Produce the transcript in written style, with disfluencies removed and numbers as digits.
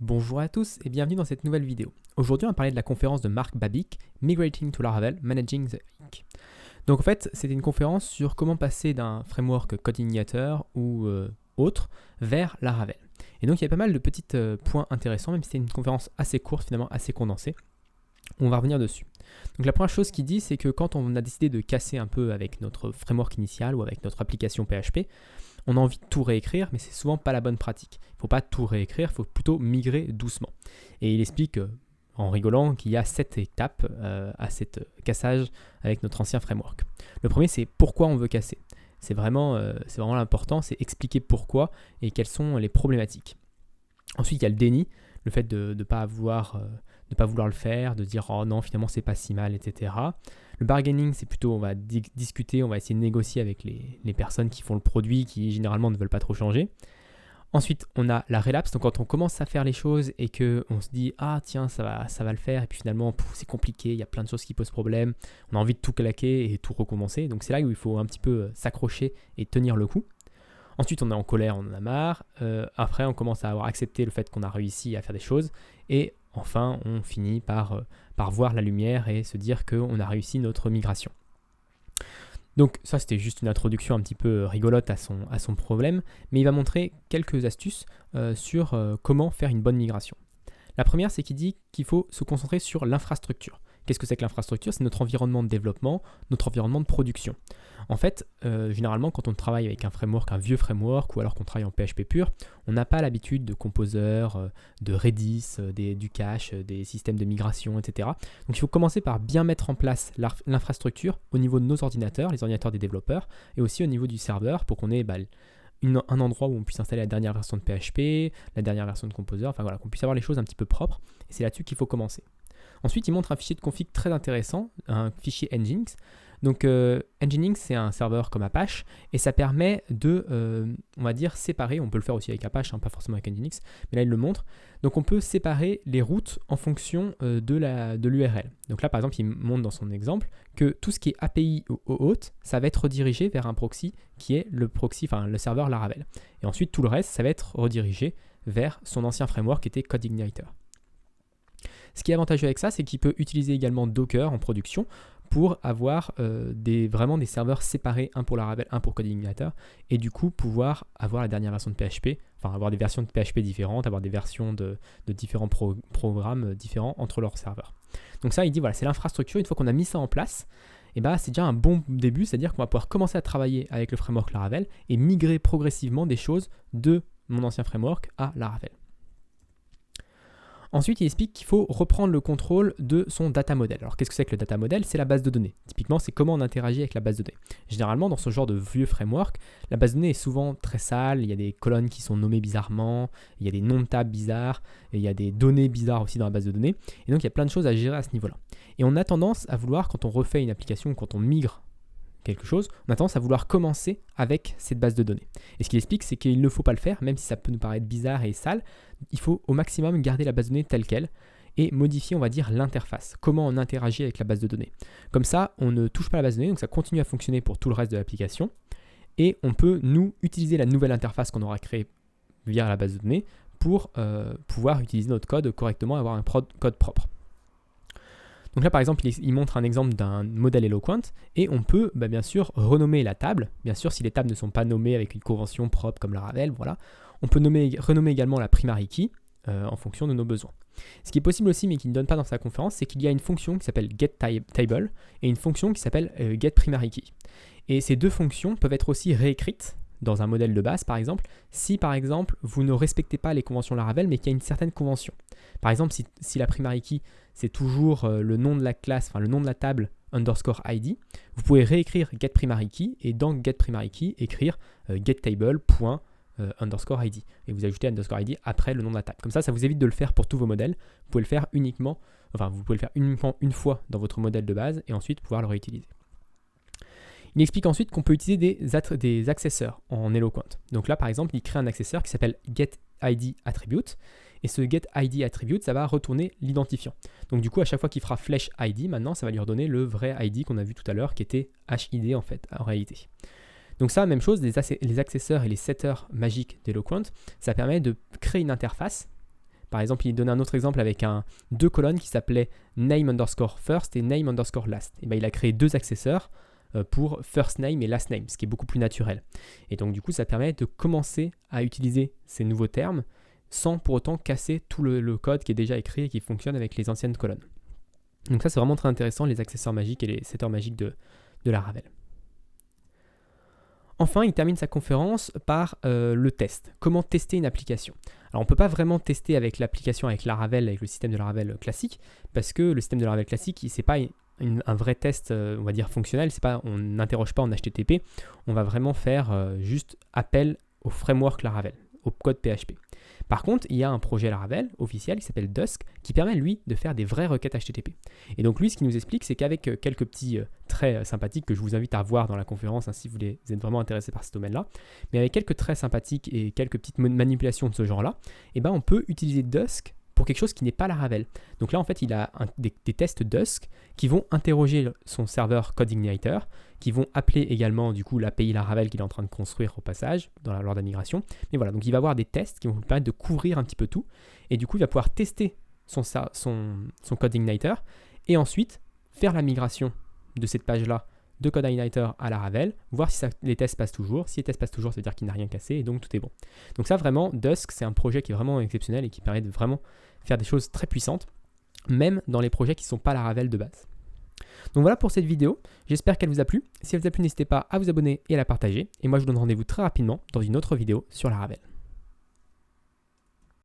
Bonjour à tous et bienvenue dans cette nouvelle vidéo. Aujourd'hui, on va parler de la conférence de Mark Babic, Migrating to Laravel, Managing the Ink. Donc en fait, c'était une conférence sur comment passer d'un framework CodeIgniter ou autre vers Laravel. Et donc il y a pas mal de petits points intéressants, même si c'était une conférence assez courte, finalement assez condensée. On va revenir dessus. Donc la première chose qu'il dit, c'est que quand on a décidé de casser un peu avec notre framework initial ou avec notre application PHP, on a envie de tout réécrire, mais c'est souvent pas la bonne pratique. Il ne faut pas tout réécrire, il faut plutôt migrer doucement. Et il explique en rigolant qu'il y a 7 étapes à cet cassage avec notre ancien framework. Le premier, c'est pourquoi on veut casser. C'est vraiment l'important, c'est expliquer pourquoi et quelles sont les problématiques. Ensuite, il y a le déni, le fait de ne pas vouloir le faire, de dire oh non, finalement c'est pas si mal, etc. Le bargaining, c'est plutôt on va discuter, on va essayer de négocier avec les personnes qui font le produit, qui généralement ne veulent pas trop changer. Ensuite, on a la relapse, donc quand on commence à faire les choses et qu'on se dit ah tiens ça va le faire, et puis finalement c'est compliqué, il y a plein de choses qui posent problème, on a envie de tout claquer et tout recommencer, donc c'est là où il faut un petit peu s'accrocher et tenir le coup. Ensuite, on est en colère, on en a marre. Après, on commence à avoir accepté le fait qu'on a réussi à faire des choses. Et enfin, on finit par voir la lumière et se dire qu'on a réussi notre migration. Donc ça, c'était juste une introduction un petit peu rigolote à son problème. Mais il va montrer quelques astuces sur comment faire une bonne migration. La première, c'est qu'il dit qu'il faut se concentrer sur l'infrastructure. Qu'est-ce que c'est que l'infrastructure? C'est notre environnement de développement, notre environnement de production. En fait, généralement, quand on travaille avec un framework, un vieux framework, ou alors qu'on travaille en PHP pur, on n'a pas l'habitude de Composer, de Redis, du cache, des systèmes de migration, etc. Donc il faut commencer par bien mettre en place l'infrastructure au niveau de nos ordinateurs, les ordinateurs des développeurs, et aussi au niveau du serveur, pour qu'on ait un endroit où on puisse installer la dernière version de PHP, la dernière version de Composer, enfin voilà, qu'on puisse avoir les choses un petit peu propres, et c'est là-dessus qu'il faut commencer. Ensuite, il montre un fichier de config très intéressant, un fichier Nginx. Donc Nginx, c'est un serveur comme Apache, et ça permet de, on va dire, séparer, on peut le faire aussi avec Apache, pas forcément avec Nginx, mais là il le montre. Donc on peut séparer les routes en fonction de l'URL. Donc là par exemple, il montre dans son exemple que tout ce qui est API ou OAuth, ça va être redirigé vers un proxy qui est le serveur Laravel. Et ensuite tout le reste, ça va être redirigé vers son ancien framework qui était CodeIgniter. Ce qui est avantageux avec ça, c'est qu'il peut utiliser également Docker en production pour avoir vraiment des serveurs séparés, un pour Laravel, un pour CodeIgniter, et du coup pouvoir avoir la dernière version de PHP, enfin avoir des versions de PHP différentes, avoir des versions de différents programmes différents entre leurs serveurs. Donc ça, il dit voilà, c'est l'infrastructure. Une fois qu'on a mis ça en place, c'est déjà un bon début, c'est-à-dire qu'on va pouvoir commencer à travailler avec le framework Laravel et migrer progressivement des choses de mon ancien framework à Laravel. Ensuite, il explique qu'il faut reprendre le contrôle de son data model. Alors, qu'est-ce que c'est que le data model? C'est la base de données. Typiquement, c'est comment on interagit avec la base de données. Généralement, dans ce genre de vieux framework, la base de données est souvent très sale. Il y a des colonnes qui sont nommées bizarrement, il y a des noms de tables bizarres, et il y a des données bizarres aussi dans la base de données. Et donc, il y a plein de choses à gérer à ce niveau-là. Et on a tendance à vouloir, quand on refait une application, quand on migre quelque chose, on a tendance à vouloir commencer avec cette base de données. Et ce qu'il explique, c'est qu'il ne faut pas le faire, même si ça peut nous paraître bizarre et sale, il faut au maximum garder la base de données telle qu'elle et modifier, on va dire, l'interface, comment on interagit avec la base de données. Comme ça, on ne touche pas la base de données, donc ça continue à fonctionner pour tout le reste de l'application, et on peut, nous, utiliser la nouvelle interface qu'on aura créée via la base de données pour pouvoir utiliser notre code correctement et avoir un code propre. Donc là, par exemple, il montre un exemple d'un modèle Eloquent et on peut bien sûr renommer la table. Bien sûr, si les tables ne sont pas nommées avec une convention propre comme Laravel, voilà. On peut renommer également la primary key en fonction de nos besoins. Ce qui est possible aussi, mais qui ne donne pas dans sa conférence, c'est qu'il y a une fonction qui s'appelle getTable et une fonction qui s'appelle getPrimaryKey. Et ces deux fonctions peuvent être aussi réécrites dans un modèle de base, par exemple, si par exemple vous ne respectez pas les conventions Laravel, mais qu'il y a une certaine convention. Par exemple, si la primary key, c'est toujours le nom de la classe, enfin le nom de la table _id, vous pouvez réécrire getPrimaryKey et dans getPrimaryKey écrire getTable._id et vous ajoutez _id après le nom de la table. Comme ça, ça vous évite de le faire pour tous vos modèles. Vous pouvez le faire uniquement une fois dans votre modèle de base et ensuite pouvoir le réutiliser. Il explique ensuite qu'on peut utiliser des accesseurs en Eloquent. Donc là, par exemple, il crée un accesseur qui s'appelle getIdAttribute. Et ce getIdAttribute, ça va retourner l'identifiant. Donc du coup, à chaque fois qu'il fera flash ID, maintenant, ça va lui redonner le vrai ID qu'on a vu tout à l'heure, qui était HID en réalité. Donc ça, même chose, les accesseurs et les setters magiques d'Eloquent, ça permet de créer une interface Par exemple, il donnait un autre exemple avec deux colonnes qui s'appelaient name underscore first et name underscore last. Et bien, il a créé deux accesseurs pour first name et last name, ce qui est beaucoup plus naturel. Et donc du coup, ça permet de commencer à utiliser ces nouveaux termes sans pour autant casser tout le code qui est déjà écrit et qui fonctionne avec les anciennes colonnes. Donc ça, c'est vraiment très intéressant, les accesseurs magiques et les setters magiques de Laravel. Enfin, il termine sa conférence par le test. Comment tester une application? Alors, on ne peut pas vraiment tester avec l'application avec Laravel, avec le système de Laravel classique, parce que le système de Laravel classique, ce n'est pas un vrai test, on va dire, fonctionnel. On n'interroge pas en HTTP. On va vraiment faire juste appel au framework Laravel, au code PHP. Par contre, il y a un projet Laravel officiel qui s'appelle Dusk qui permet, lui, de faire des vraies requêtes HTTP. Et donc, lui, ce qu'il nous explique, c'est qu'avec quelques petits traits sympathiques que je vous invite à voir dans la conférence, si vous êtes vraiment intéressé par ce domaine-là, mais avec quelques traits sympathiques et quelques petites manipulations de ce genre-là, on peut utiliser Dusk pour quelque chose qui n'est pas Laravel. Donc là, en fait, il a des tests Dusk qui vont interroger son serveur CodeIgniter, qui vont appeler également du coup l'API Laravel qu'il est en train de construire au passage lors de la migration. Mais voilà, donc il va avoir des tests qui vont lui permettre de couvrir un petit peu tout. Et du coup, il va pouvoir tester son CodeIgniter et ensuite faire la migration de cette page-là de CodeIgniter à Laravel, voir si les tests passent toujours. Si les tests passent toujours, ça veut dire qu'il n'a rien cassé et donc tout est bon. Donc ça, vraiment, Dusk, c'est un projet qui est vraiment exceptionnel et qui permet de vraiment faire des choses très puissantes, même dans les projets qui ne sont pas Laravel de base. Donc voilà pour cette vidéo, j'espère qu'elle vous a plu. Si elle vous a plu, n'hésitez pas à vous abonner et à la partager. Et moi, je vous donne rendez-vous très rapidement dans une autre vidéo sur Laravel.